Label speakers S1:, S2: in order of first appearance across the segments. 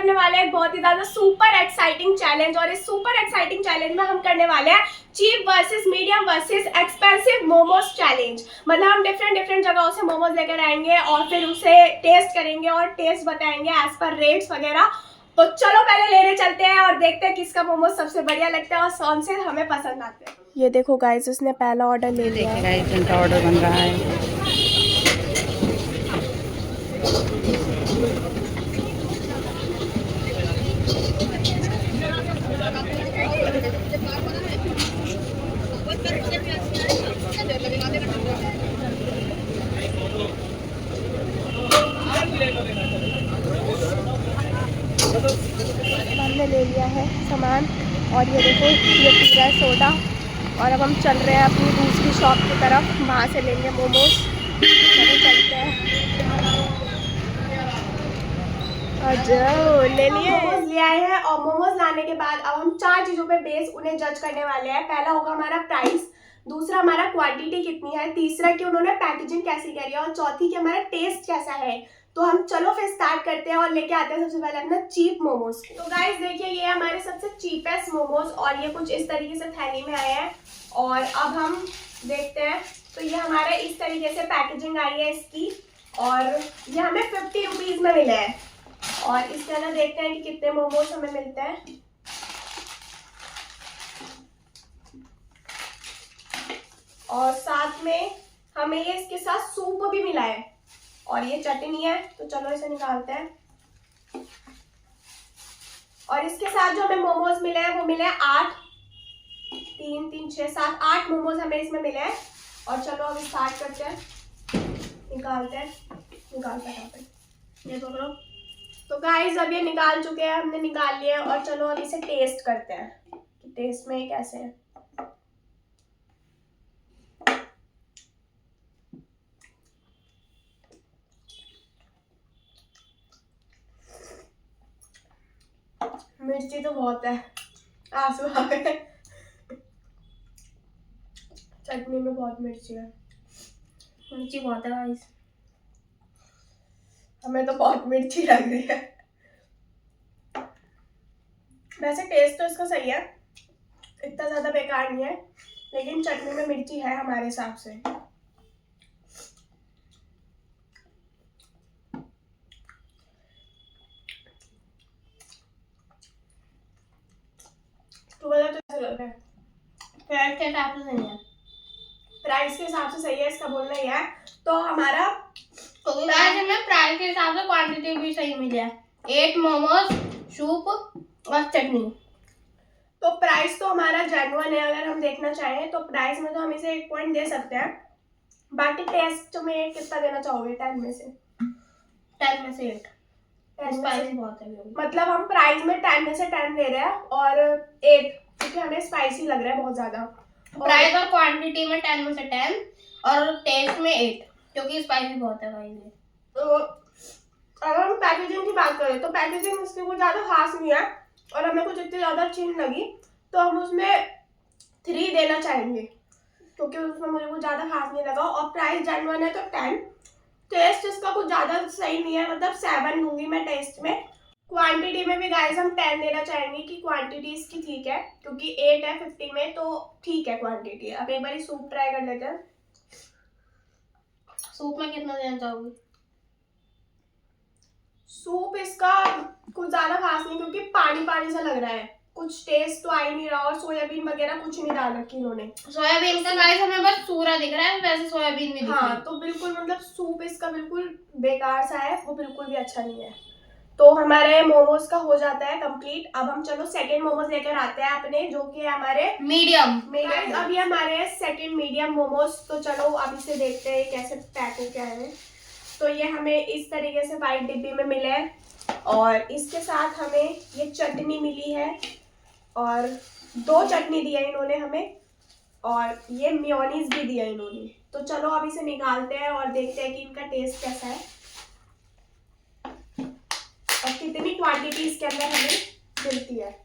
S1: करने वाले हैं एक बहुत ही ज्यादा सुपर एक्साइटिंग चैलेंज, और इस सुपर एक्साइटिंग चैलेंज में हम करने वाले हैं cheap versus medium versus expensive momos challenge. मतलब हम डिफरेंट डिफरेंट जगहों से मोमोज लेकर आएंगे और फिर उसे टेस्ट करेंगे और टेस्ट बताएंगे एज पर रेट्स वगैरह। तो चलो पहले लेने चलते हैं और देखते हैं किसका मोमोज सबसे बढ़िया लगता है और कौन से हमें पसंद आते हैं। ये देखो गाइस, उसने पहला ऑर्डर ले लिया है।
S2: गाइस, इनका ऑर्डर बन रहा है।
S1: हमने ले लिया है सामान और ये देखो ये पी रहा है सोडा। और अब हम चल रहे हैं अपनी दूसरी शॉप की तरफ, वहाँ से लेंगे मोमोज। चलो चलते हैं। ले लिए मोमोज ले आए हैं और मोमोज लाने के बाद अब हम 4 चीज़ों पे बेस उन्हें जज करने वाले हैं। पहला होगा हमारा प्राइस, दूसरा हमारा क्वांटिटी कितनी है, तीसरा कि उन्होंने पैकेजिंग कैसी करी है और चौथी कि हमारा टेस्ट कैसा है। तो हम चलो फिर स्टार्ट करते हैं और लेके आते हैं सबसे पहले अपना चीप मोमोज। तो गाइस देखिए, ये हमारे सबसे चीपेस्ट मोमोज और ये कुछ इस तरीके से थैली में आए हैं। और अब हम देखते हैं, तो ये हमारे इस तरीके से पैकेजिंग आई है इसकी, और ये हमें 50 रुपीज में मिले हैं। और इसके अंदर देखते हैं कि कितने मोमोज हमें मिलते हैं। और साथ में हमें ये इसके साथ सूप भी मिला है और ये चटनी है। तो चलो इसे निकालते हैं। और इसके साथ जो हमें मोमोज मिले हैं वो मिले हैं 8, 3 3 6 7 8 मोमोज हमें इसमें मिले हैं। और चलो अब स्टार्ट करते हैं, निकालते हैं। ये पकड़ो। तो गाइस अब ये निकाल चुके हैं, हमने निकाल लिया है और चलो अब इसे टेस्ट करते हैं कि टेस्ट में ये कैसे है। मिर्ची तो बहुत है, आंसू आ गए। चटनी में बहुत मिर्ची है, मिर्ची बहुत है गाइस। हमें तो बहुत मिर्ची लग रही है। वैसे टेस्ट तो इसका सही है, इतना ज्यादा बेकार नहीं है, लेकिन चटनी में मिर्ची है हमारे हिसाब से। तो कैसे लग रहा है? प्राइस के हिसाब से सही है, प्राइस के हिसाब से सही है, इसका बोलना ही है। तो हमारा
S2: प्राइस के हिसाब से क्वांटिटी भी सही मिली है, 8 मोमोज, सूप और चटनी।
S1: तो प्राइस तो हमारा जेन्युइन है। अगर हम देखना चाहें तो प्राइस में तो हम इसे 1 पॉइंट दे सकते हैं। बाकी टेस्ट में कितना देना चाहोगे 10 में से?
S2: 10 में से 8।
S1: स्पाइसी बहुत है, मतलब हम प्राइस में 10 में से 10 दे रहे हैं और 8 क्योंकि हमें स्पाइसी लग रहा है बहुत ज्यादा।
S2: प्राइस और क्वांटिटी में 10 में से 10 और टेस्ट में 8 क्योंकि स्पाइसी बहुत है भाई।
S1: तो अगर हम पैकेजिंग की बात करें तो पैकेजिंग इसकी कुछ ज्यादा खास नहीं है और हमें कुछ इतनी ज्यादा अच्छी नहीं लगी, तो हम उसमें 3 देना चाहेंगे क्योंकि उसमें मुझे कुछ ज्यादा खास नहीं लगा। और प्राइस जेन्युइन है तो 10। टेस्ट इसका कुछ ज्यादा सही नहीं है, मतलब 7 दूंगी मैं टेस्ट में। क्वांटिटी में भी गाइस हम 10 देना चाहेंगे कि क्वांटिटी इसकी ठीक है, क्योंकि 8 है 50 में तो ठीक है क्वांटिटी। अब एक बार सूप ट्राई कर लेते हैं।
S2: सूप में कितना देना चाहोगे?
S1: सूप इसका कुछ ज्यादा खास नहीं क्योंकि पानी पानी सा लग रहा है, कुछ टेस्ट तो आ ही नहीं रहा। और सोयाबीन वगैरह कुछ नहीं डाल रखी इन्होंने।
S2: सोयाबीन का गाइस हमें बस सूरा दिख रहा है, वैसे सोयाबीन नहीं दिख रही।
S1: हाँ, तो बिल्कुल मतलब सूप इसका बिल्कुल बेकार सा है, वो बिल्कुल भी अच्छा नहीं है। तो हमारे मोमोज का हो जाता है कंप्लीट। अब हम चलो सेकंड मोमोज लेकर आते हैं अपने, जो कि है हमारे
S2: मीडियम।
S1: अब ये हमारे सेकंड मीडियम मोमोज। तो चलो अब इसे देखते हैं कैसे पैक हो क्या है। तो ये हमें इस तरीके से वाइट डिब्बी में मिले हैं और इसके साथ हमें ये चटनी मिली है और 2 चटनी दी है इन्होंने हमें और ये मेयोनीज भी दिया इन्होंने। तो चलो अब इसे निकालते हैं और देखते हैं कि इनका टेस्ट कैसा है और कितनी क्वांटिटी इसके अंदर हमें मिलती है।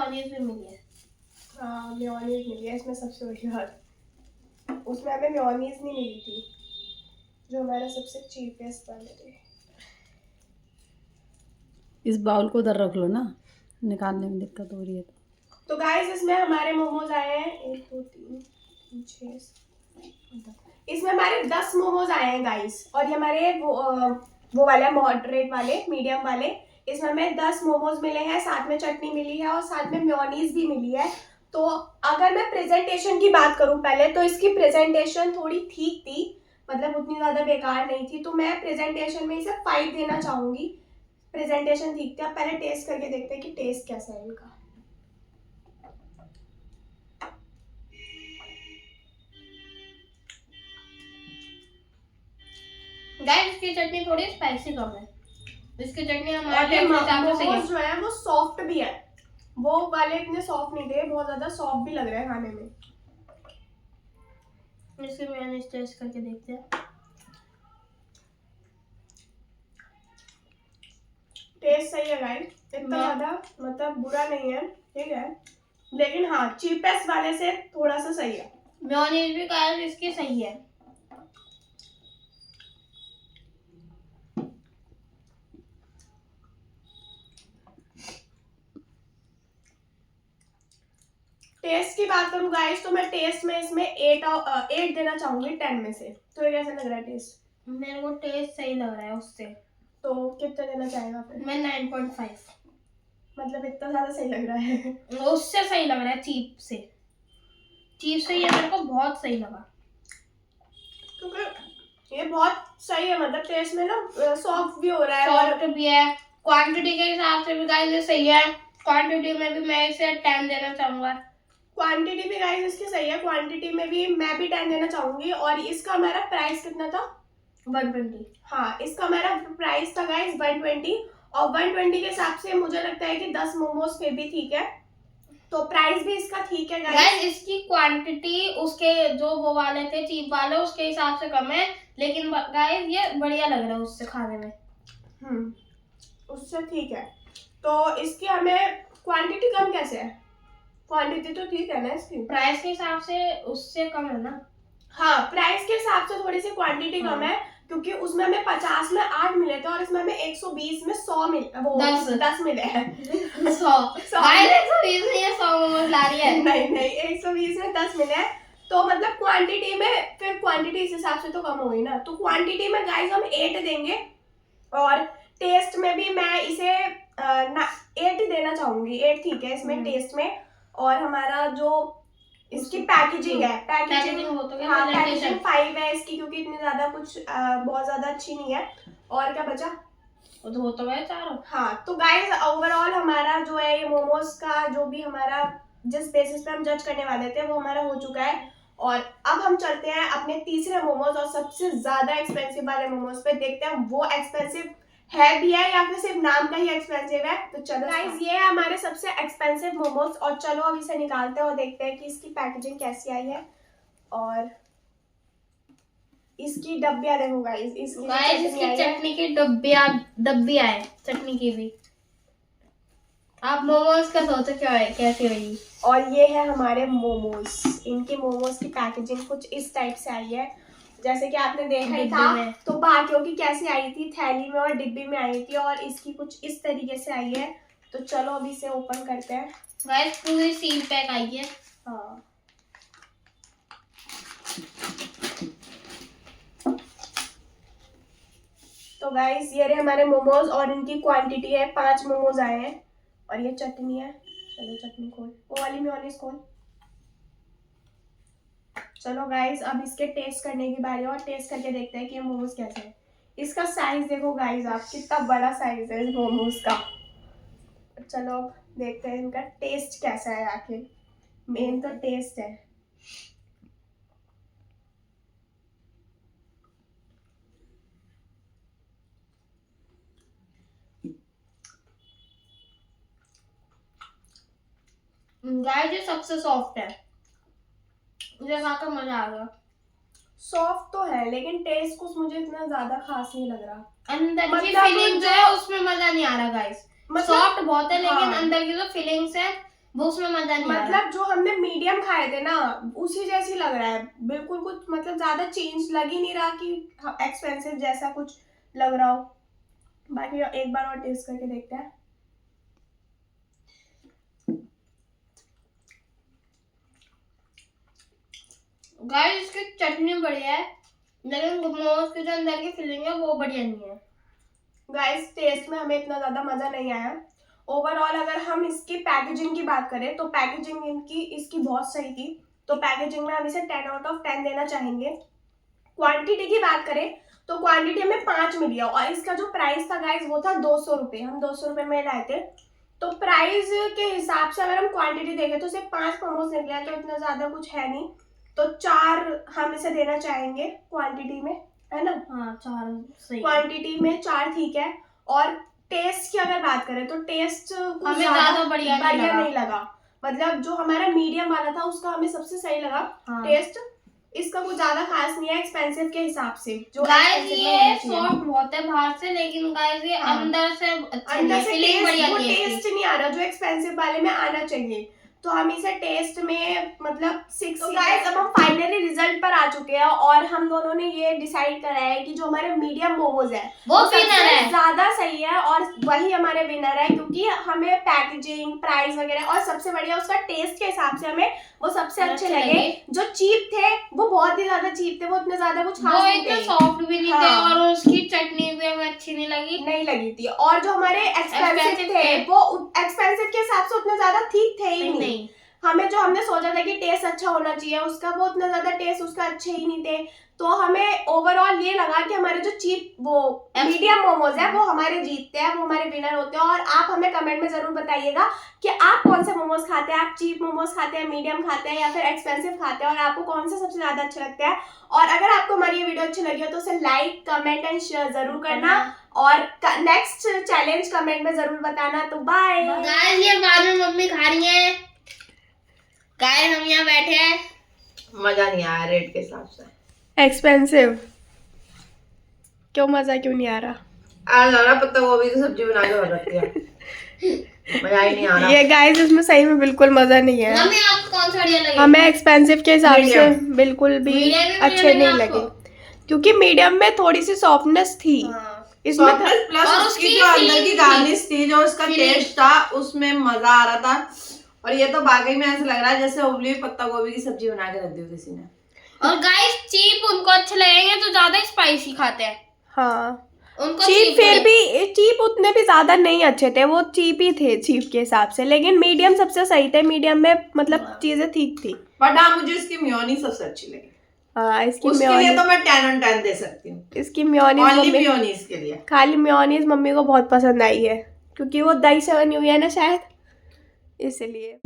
S2: मेयोनीज भी मिली है।
S1: हाँ मेयोनीज मिली है इसमें, सबसे बड़ी बात। उसमें हमें मेयोनीज नहीं मिली थी, जो हमारा सबसे चीपेस्ट वाले थे।
S3: इस बाउल को उधर रख लो ना, निकालने में दिक्कत हो रही है
S1: तो गाइस इसमें हमारे मोमोज आए हैं 1 2 3 4 6, इसमें हमारे 10 मोमोज आए हैं गाइस। और ये हमारे वो वाले मॉडरेट वाले, मीडियम वाले, इसमें हमें 10 मोमोज मिले हैं, साथ में चटनी मिली है और साथ में मेयोनीज भी मिली है। तो अगर मैं प्रेजेंटेशन की बात करूं पहले, तो इसकी प्रेजेंटेशन थोड़ी ठीक थी, मतलब उतनी ज़्यादा बेकार नहीं थी। तो मैं प्रेजेंटेशन में इसे 5 देना चाहूँगी। प्रेजेंटेशन ठीक थी। अब पहले टेस्ट करके देखते हैं कि टेस्ट कैसा है इनका।
S2: गाइस इसकी चटनी थोड़ी स्पाइसी कम है, इसकी चटनी
S1: और
S2: हमारे
S1: ये
S2: हिसाब से सही है।
S1: मोमोज जो है वो सॉफ्ट भी है, वो वाले इतने सॉफ्ट नहीं थे, बहुत ज्यादा सॉफ्ट भी लग रहा है खाने में।
S2: इसकी मेयोनीज टेस्ट करके देखते हैं।
S1: टेस्ट सही है गाइस, इतना ज्यादा मतलब बुरा नहीं है, ठीक है, लेकिन हाँ चीपेस्ट वाले से थोड़ा सा सही है।
S2: मेयोनीज भी गाइस इसकी सही है।
S1: टेस्ट की बात करूँ गाइस, तो मैं टेस्ट में इसमें 8 देना चाहूंगी 10 में से। तो ये कैसा लग रहा है टेस्ट?
S2: मेरे को टेस्ट सही लग रहा है उससे,
S1: तो कितना देना चाहेगा फिर?
S2: मैं 9.5।
S1: मतलब इतना ज्यादा सही लग रहा है?
S2: उससे सही लग रहा है, चीप से। चीप से ये मेरे को बहुत सही लगा,
S1: क्योंकि ये बहुत सही है, मतलब टेस्ट में ना सॉफ्ट भी हो रहा है और
S2: सॉफ्ट भी है। क्वांटिटी के हिसाब से भी गाइस ये सही है। क्वांटिटी में भी मैं इसे 10 देना चाहूंगा।
S1: क्वांटिटी भी गाइस इसकी सही है, क्वांटिटी में भी मैं भी 10 देना चाहूंगी। और इसका हमारा प्राइस कितना था?
S2: 120।
S1: हाँ इसका हमारा प्राइस था गाइस 120। और 120 के हिसाब से मुझे लगता है कि 10 मोमोज फिर भी ठीक है, तो प्राइस भी इसका ठीक है गाइस।
S2: गाइस इसकी क्वांटिटी उसके जो वो वाले थे चीप वाले उसके हिसाब से कम है, लेकिन गाइस ये बढ़िया लग रहा है उससे खाने में।
S1: उससे ठीक है। तो इसकी हमें क्वांटिटी कम कैसे है? क्वांटिटी तो ठीक है ना इसकी?
S2: प्राइस के हिसाब से उससे कम है ना?
S1: हाँ प्राइस के हिसाब से थोड़ी सी क्वांटिटी कम है, क्योंकि उसमें हमें 50 में 8 मिले थे और इसमें हमें 120 में 100 मिले, वो 10 मिले हैं।
S2: 100 गाइस 120 में ये 100 मोमोज ला रही है।
S1: नहीं 120 में 10 मिले हैं, तो मतलब क्वांटिटी में फिर क्वांटिटी इस हिसाब से तो कम हो गई ना। तो क्वांटिटी में गाइस हम 8 देंगे, और टेस्ट में भी मैं इसे 8 ही देना चाहूंगी। 8 ठीक है इसमें टेस्ट में। और हमारा जो इसकी पैकेजिंग है, पैकेजिंग
S2: हो तो
S1: हाँ पैकेजिंग 5 है इसकी, क्योंकि इतनी ज्यादा कुछ बहुत ज्यादा अच्छी नहीं है। और क्या बचा?
S2: हो तो गए चारों।
S1: हाँ तो गाइस ओवरऑल हमारा जो है ये मोमोज का जो भी हमारा जिस बेसिस पे हम जज करने वाले थे वो हमारा हो चुका है। और अब हम चलते हैं अपने तीसरे मोमोज और सबसे ज्यादा एक्सपेंसिव वाले मोमोज पे, देखते हैं वो एक्सपेंसिव है भी है या फिर सिर्फ नाम का ही एक्सपेंसिव है। तो चलो गाइस ये है हमारे सबसे एक्सपेंसिव मोमोज, और चलो अब इसे निकालते हैं और देखते हैं कि इसकी पैकेजिंग कैसी आई है। और इसकी डब्बियां देखो गाइस,
S2: इसकी चटनी की डब्बी आए चटनी की भी। आप मोमोज का सोचो क्या है कैसी होगी।
S1: और ये है हमारे मोमोज, इनकी मोमोज की पैकेजिंग कुछ इस टाइप से आई है, जैसे कि आपने देखा ही था। तो बाकियों की कैसी आई थी, थैली में और डिब्बी में आई थी, और इसकी कुछ इस तरीके से आई है। तो चलो अभी इसे ओपन करते हैं।
S2: गाइस पूरी सील पैक आई है।
S1: हाँ तो गाइस ये रहे हमारे मोमोज, और इनकी क्वांटिटी है 5 मोमोज आए हैं। और ये चटनी है, चलो चटनी खोल, वो वाली मेयोनीज खोल। चलो गाइस अब इसके टेस्ट करने की बारी है, और टेस्ट करके देखते हैं कि ये मोमोज कैसे है। इसका साइज देखो गाइस आप, कितना बड़ा साइज है इस मोमोज का। चलो अब देखते हैं इनका टेस्ट कैसा है, आखिर मेन तो टेस्ट है।
S2: गाइस ये सबसे सॉफ्ट है, मुझे खाकर मजा आ गया।
S1: सॉफ्ट तो है लेकिन टेस्ट कुछ मुझे इतना ज्यादा खास नहीं लग रहा।
S2: अंदर की
S1: मतलब
S2: फीलिंग जो है उसमें मजा नहीं आ रहा गाइस।
S1: मतलब
S2: सॉफ्ट बहुत है लेकिन
S1: हाँ।
S2: अंदर की जो फीलिंग्स है वो उसमें मजा नहीं आ रहा।
S1: मतलब जो हमने मीडियम खाए थे ना उसी जैसी लग रहा है बिल्कुल, कुछ मतलब ज्यादा चेंज लग ही नहीं रहा कि एक्सपेंसिव जैसा कुछ लग रहा हो। बाकी एक बार और टेस्ट करके देखते हैं।
S2: गाइस इसकी चटनी बढ़िया है, लेकिन मोमोज के जो अंदर की फिलिंग है वो बढ़िया नहीं है।
S1: गाइस टेस्ट में हमें इतना ज्यादा मजा नहीं आया। ओवरऑल अगर हम इसकी पैकेजिंग की बात करें तो पैकेजिंग इसकी बहुत सही थी, तो पैकेजिंग में हम इसे 10 आउट ऑफ 10 देना चाहेंगे। क्वांटिटी की बात करें तो क्वांटिटी हमें 5 मिली है और इसका जो प्राइस था गाइस वो था 200 रुपये। हम 200 रुपये में लाए थे, तो प्राइस के हिसाब से अगर हम क्वांटिटी देखें तो सिर्फ 5 मोमोज निकले हैं, तो इतना ज्यादा कुछ है नहीं, तो 4 हम इसे देना चाहेंगे क्वांटिटी में, है ना।
S2: हाँ 4 सही है।
S1: क्वांटिटी में 4 ठीक है। और टेस्ट की अगर बात करें तो टेस्ट
S2: हमें ज्यादा बढ़िया
S1: नहीं लगा। मतलब जो हमारा मीडियम वाला था उसका हमें सबसे सही लगा।
S2: हाँ।
S1: टेस्ट इसका कुछ ज्यादा खास नहीं है एक्सपेंसिव के हिसाब से। जो
S2: गाइस
S1: expensive
S2: ये
S1: होना चाहिए।
S2: सॉफ्ट बहुत है बाहर से, लेकिन गाइस ये
S1: हाँ।
S2: अंदर से अच्छा
S1: अंदर
S2: नहीं है,
S1: से
S2: फीलिंग बढ़िया
S1: वो
S2: नहीं है
S1: टेस्ट
S2: इसकी।
S1: नहीं आ रहा जो एक्सपेंसिव वाले में आना चाहिए, तो हम इसे टेस्ट में मतलब 6। तो गाइस अब हम फाइनली रिजल्ट पर आ चुके हैं और हम दोनों ने ये डिसाइड करा है कि जो हमारे मीडियम मोमोज है
S2: वो
S1: सबसे
S2: विनर है।
S1: ज्यादा सही है और वही हमारे विनर है, क्योंकि हमें पैकेजिंग, प्राइस वगैरह और सबसे बढ़िया उसका टेस्ट के हिसाब से हमें वो सबसे अच्छे लगे। जो चीप थे वो बहुत ही ज्यादा चीप थे, वो इतने ज्यादा कुछ खास
S2: वो
S1: नहीं
S2: इतने
S1: थे,
S2: सॉफ्ट भी नहीं थे
S1: हाँ।
S2: और उसकी चटनी भी हमें अच्छी नहीं लगी।
S1: नहीं लगी थी। और जो हमारे एक्सपेंसिव
S2: Expensive
S1: थे
S2: थे।
S1: वो एक्सपेंसिव के हिसाब से उतने ज्यादा ठीक थे ही नहीं।
S2: नहीं
S1: हमें जो हमने सोचा था कि टेस्ट अच्छा होना चाहिए उसका, वो उतना ज्यादा टेस्ट उसका अच्छे ही नहीं थे। तो हमें ओवरऑल ये लगा कि हमारे जो चीप वो मीडियम मोमोज है वो हमारे जीतते हैं, वो हमारे विनर होते हैं। और आप हमें कमेंट में जरूर बताइएगा कि आप कौन से मोमोज खाते हैं, आप चीप मोमोज खाते हैं, मीडियम खाते हैं या फिर एक्सपेंसिव खाते हैं, और आपको कौन से सबसे ज्यादा अच्छे लगते हैं। और अगर आपको हमारी ये वीडियो अच्छी लगी हो तो उसे लाइक, कमेंट एंड शेयर जरूर करना और नेक्स्ट चैलेंज कमेंट में जरूर बताना। तो बाय।
S2: गाइस ये बाद में मम्मी खा रही है। गाइस हम यहाँ बैठे हैं,
S4: मजा नहीं आया रेट के हिसाब से।
S1: एक्सपेंसिव क्यों, मजा क्यों नहीं आ रहा।
S4: आज रहा पत्ता गोभी की सब्जी बना के रख दिया, मजा ही नहीं आ रहा।
S1: ये गाइस इसमें सही में बिल्कुल मजा नहीं है।
S2: मम्मी आपको कौन सा बढ़िया लगे?
S1: हमें एक्सपेंसिव के हिसाब से
S4: Medium।
S1: बिल्कुल भी
S2: Medium भी
S1: अच्छे
S2: बढ़िया
S1: नहीं
S2: लगे
S1: लगे,
S2: आपको?
S1: क्योंकि मीडियम में थोड़ी सी सॉफ्टनेस थी।
S2: हाँ।
S1: इसमें था-
S4: Softness प्लस
S2: और
S4: उसकी
S2: उसकी
S4: जो अंदर
S2: feeling
S4: की
S2: थी।
S4: गार्निश थी, जो उसका
S2: Feeling।
S4: टेस्ट था उसमें मजा आ रहा था। और ये तो वाकई में ऐसा लग रहा है जैसे उबली हुई पत्ता गोभी की सब्जी बना के रख दी हो किसी ने।
S2: और गाइस चीप उनको अच्छे लगेंगे जो ज्यादा स्पाइसी खाते हैं,
S1: हाँ
S2: उनको
S1: चीप, फिर भी चीप उतने भी ज्यादा नहीं अच्छे थे, वो चीप ही थे चीप के हिसाब से, लेकिन मीडियम सबसे सही थे। मीडियम में मतलब चीजें ठीक थी।
S4: बट हाँ मुझे इसकी मेयोनीज सबसे अच्छी लगी,
S1: हाँ इसकी
S4: उसके लिए
S1: मेयोनीज,
S4: तो मैं 10 on 10 दे सकती हूँ।
S1: इसकी मेयोनीज
S4: ओनली
S1: मम्मी,
S4: मेयोनीज के लिए।
S1: खाली मेयोनीज मम्मी को बहुत पसंद आई है, क्योंकि वो दही से बनी हुई है ना शायद, इसलिए।